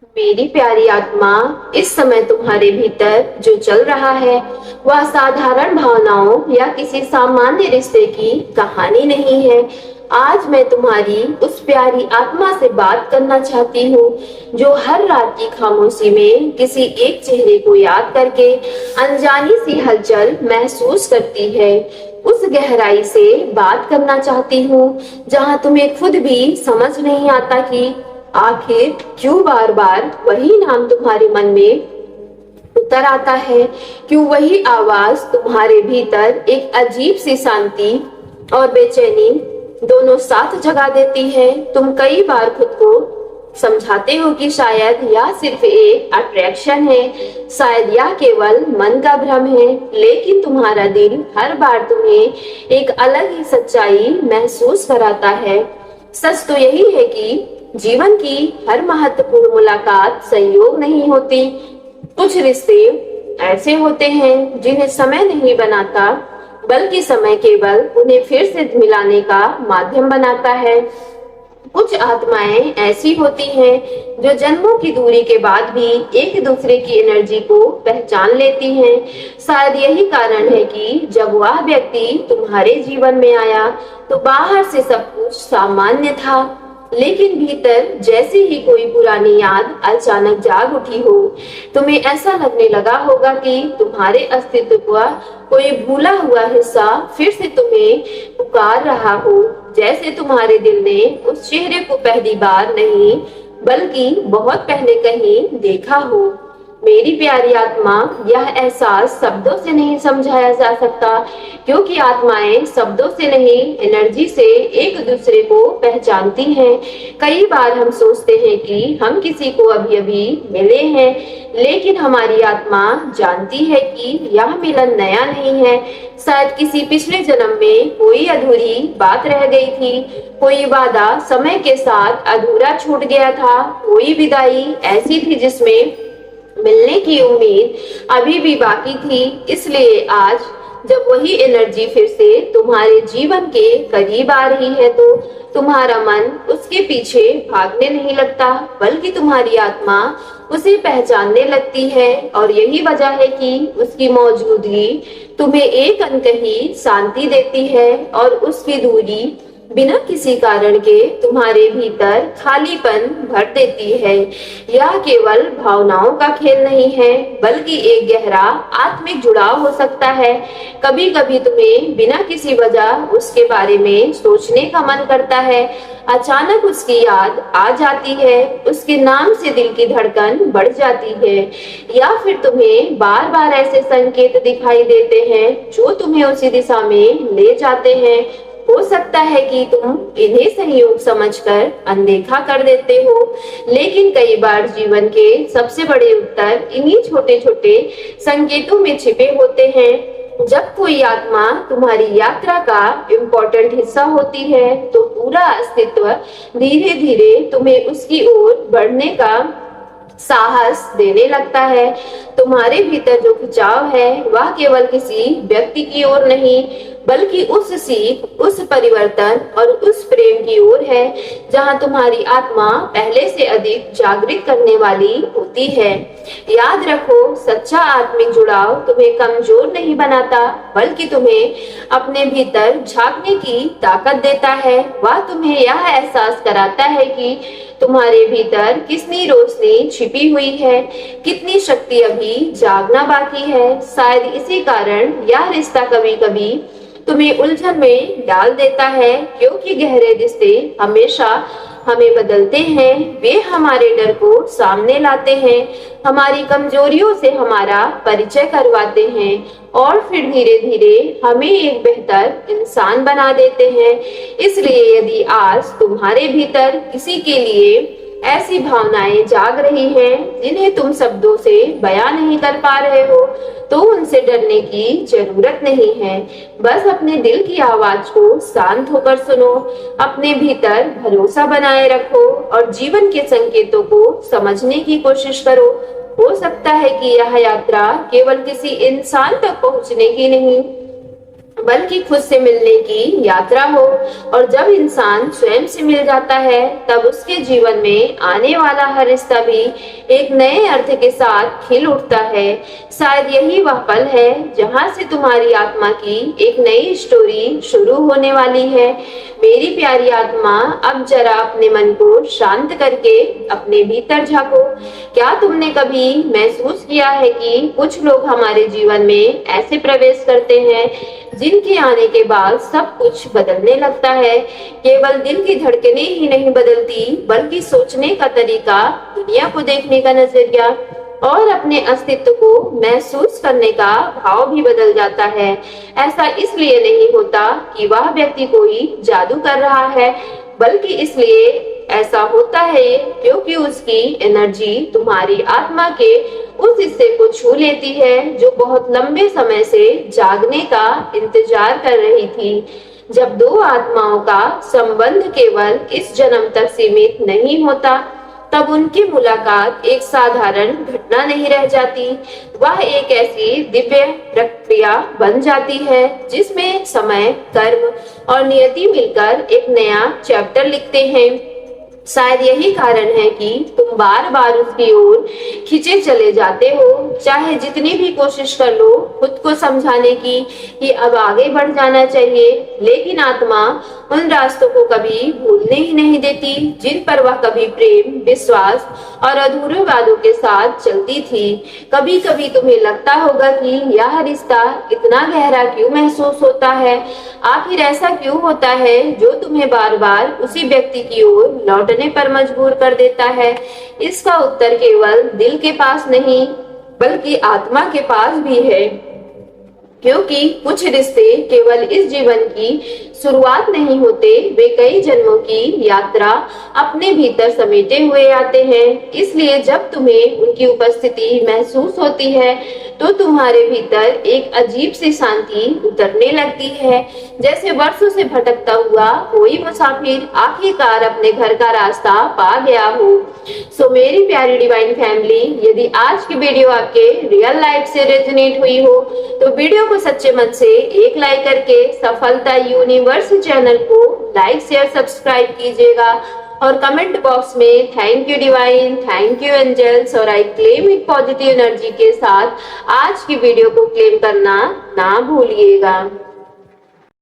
मेरी प्यारी आत्मा, इस समय तुम्हारे भीतर जो चल रहा है वह साधारण भावनाओं या किसी सामान्य रिश्ते की कहानी नहीं है। आज मैं तुम्हारी उस प्यारी आत्मा से बात करना चाहती हूँ जो हर रात की खामोशी में किसी एक चेहरे को याद करके अनजानी सी हलचल महसूस करती है। उस गहराई से बात करना चाहती हूँ जहाँ तुम्हें खुद भी समझ नहीं आता कि आखिर क्यों बार बार वही नाम तुम्हारे मन में उतर आता है। क्यों वही आवाज तुम्हारे भीतर एक अजीब सी शांति और बेचैनी दोनों साथ जगा देती है। तुम कई बार खुद को समझाते हो कि शायद यह सिर्फ एक अट्रैक्शन है, शायद यह केवल मन का भ्रम है, लेकिन तुम्हारा दिल हर बार तुम्हें एक अलग ही सच्चाई महसूस कराता है। सच तो यही है कि जीवन की हर महत्वपूर्ण मुलाकात संयोग नहीं होती। कुछ रिश्ते ऐसे होते हैं जिन्हें समय नहीं बनाता, बल्कि समय केवल उन्हें फिर से मिलाने का माध्यम बनाता है। कुछ आत्माएं ऐसी होती हैं जो जन्मों की दूरी के बाद भी एक दूसरे की एनर्जी को पहचान लेती हैं। शायद यही कारण है कि जब वह व्यक्ति तुम्हारे जीवन में आया तो बाहर से सब कुछ सामान्य था, लेकिन भीतर जैसे ही कोई पुरानी याद अचानक जाग उठी हो, तुम्हें ऐसा लगने लगा होगा कि तुम्हारे अस्तित्व का कोई भूला हुआ हिस्सा फिर से तुम्हें पुकार रहा हो। जैसे तुम्हारे दिल ने उस चेहरे को पहली बार नहीं बल्कि बहुत पहले कहीं देखा हो। मेरी प्यारी आत्मा, यह एहसास शब्दों से नहीं समझाया जा सकता, क्योंकि आत्माएं शब्दों से नहीं एनर्जी से एक दूसरे को पहचानती हैं। कई बार हम सोचते हैं कि हम किसी को अभी अभी मिले हैं, लेकिन हमारी आत्मा जानती है कि यह मिलन नया नहीं है। शायद किसी पिछले जन्म में कोई अधूरी बात रह गई थी, कोई वादा समय के साथ अधूरा छूट गया था, कोई विदाई ऐसी थी जिसमें मिलने की उम्मीद अभी भी बाकी थी। इसलिए आज जब वही एनर्जी फिर से तुम्हारे जीवन के करीब आ रही है तो तुम्हारा मन उसके पीछे भागने नहीं लगता, बल्कि तुम्हारी आत्मा उसे पहचानने लगती है। और यही वजह है कि उसकी मौजूदगी तुम्हें एक अनकही शांति देती है और उसकी दूरी बिना किसी कारण के तुम्हारे भीतर खालीपन भर देती है। यह केवल भावनाओं का खेल नहीं है, बल्कि एक गहरा आत्मिक जुड़ाव हो सकता है। कभी कभी तुम्हें बिना किसी वजह उसके बारे में सोचने का मन करता है, अचानक उसकी याद आ जाती है, उसके नाम से दिल की धड़कन बढ़ जाती है, या फिर तुम्हें बार बार ऐसे संकेत दिखाई देते हैं जो तुम्हें उसी दिशा में ले जाते हैं। हो सकता है कि तुम इन्हें संयोग समझकर अनदेखा कर देते हो, लेकिन कई बार जीवन के सबसे बड़े उत्तर इन्हीं छोटे छोटे संकेतों में छिपे होते हैं। जब कोई आत्मा तुम्हारी यात्रा का इम्पोर्टेंट हिस्सा होती है तो पूरा अस्तित्व धीरे धीरे तुम्हें उसकी ओर बढ़ने का साहस देने लगता है। तुम्हारे भीतर जो खिंचाव है वह केवल किसी व्यक्ति की ओर नहीं, बल्कि उस सीख, उस परिवर्तन और उस प्रेम की ओर है जहां तुम्हारी आत्मा पहले से अधिक जागृत करने वाली होती है। याद रखो, सच्चा आत्मिक जुड़ाव तुम्हें कमजोर नहीं बनाता, बल्कि तुम्हें अपने भीतर झांकने की ताकत देता है। वह तुम्हें यह एहसास कराता है कि तुम्हारे भीतर कितनी रोशनी छिपी हुई है, कितनी शक्ति अभी जागना बाकी है। शायद इसी कारण यह रिश्ता कभी कभी तुम्हें उलझन में डाल देता है, क्योंकि गहरे रिश्ते हमेशा हमें बदलते हैं। वे हमारे डर को सामने लाते हैं, हमारी कमजोरियों से हमारा परिचय करवाते हैं और फिर धीरे धीरे हमें एक बेहतर इंसान बना देते हैं। इसलिए यदि आज तुम्हारे भीतर किसी के लिए ऐसी भावनाएं जाग रही हैं जिन्हें तुम शब्दों से बयां नहीं कर पा रहे हो, तो उनसे डरने की जरूरत नहीं है। बस अपने दिल की आवाज को शांत होकर सुनो, अपने भीतर भरोसा बनाए रखो और जीवन के संकेतों को समझने की कोशिश करो। हो सकता है कि यह यात्रा केवल किसी इंसान तक पहुंचने की नहीं, बल्कि खुद से मिलने की यात्रा हो। और जब इंसान स्वयं से मिल जाता है तब उसके जीवन में आने वाला हर रिश्ता भी एक नए अर्थ के साथ खिल उठता है। शायद यही वह पल है जहां से तुम्हारी आत्मा की एक नई स्टोरी शुरू होने वाली है। मेरी प्यारी आत्मा, अब जरा अपने मन को शांत करके अपने भीतर झांको। क्या तुमने कभी महसूस किया है कि कुछ लोग हमारे जीवन में ऐसे प्रवेश करते हैं जिनके आने के बाद सब कुछ बदलने लगता है। केवल दिल की धड़कनें ही नहीं बदलती, बल्कि सोचने का तरीका, दुनिया को देखने का नजरिया और अपने अस्तित्व को महसूस करने का भाव भी बदल जाता है। ऐसा इसलिए नहीं होता कि वह व्यक्ति कोई जादू कर रहा है, बल्कि इसलिए ऐसा होता है क्योंकि उसकी एनर्जी तुम्हारी आत्मा के उस हिस्से को छू लेती है जो बहुत लंबे समय से जागने का इंतजार कर रही थी। जब दो आत्माओं का संबंध केवल इस जन्म तक सीमित नहीं होता, तब उनकी मुलाकात एक साधारण घटना नहीं रह जाती। वह एक ऐसी दिव्य प्रक्रिया बन जाती है जिसमें समय, कर्म और नियति मिलकर एक नया चैप्टर लिखते हैं। शायद यही कारण है कि तुम बार बार उसकी ओर खींचे चले जाते हो, चाहे जितनी भी कोशिश कर लो खुद को समझाने की कि अब आगे बढ़ जाना चाहिए, लेकिन आत्मा उन रास्तों को कभी भूलने ही नहीं देती जिन पर वह कभी प्रेम, विश्वास और अधूरे वादों के साथ चलती थी। कभी कभी तुम्हें लगता होगा कि यह रिश्ता इतना गहरा क्यों महसूस होता है, आखिर ऐसा क्यों होता है जो तुम्हें बार बार उसी व्यक्ति की ओर लौटने पर मजबूर कर देता है। इसका उत्तर केवल दिल के पास नहीं, बल्कि आत्मा के पास भी है। क्योंकि कुछ रिश्ते केवल इस जीवन की शुरुआत नहीं होते, वे कई जन्मों की यात्रा अपने भीतर समेटे हुए आते हैं। इसलिए जब तुम्हें उनकी उपस्थिति महसूस होती है तो तुम्हारे भीतर एक अजीब सी शांति उतरने लगती है, जैसे वर्षों से भटकता हुआ कोई मुसाफिर आखिरकार अपने घर का रास्ता पा गया हो। सो मेरी प्यारी डिवाइन फैमिली, यदि आज की वीडियो आपके रियल लाइफ से रेजोनेट हुई हो तो वीडियो को सच्चे मन से एक लाइक करके सफलता यूनिवर्स चैनल को लाइक, शेयर, सब्सक्राइब कीजिएगा और कमेंट बॉक्स में thank you divine, thank you angels और I claim it positive energy के साथ आज की वीडियो को क्लेम करना ना भूलिएगा।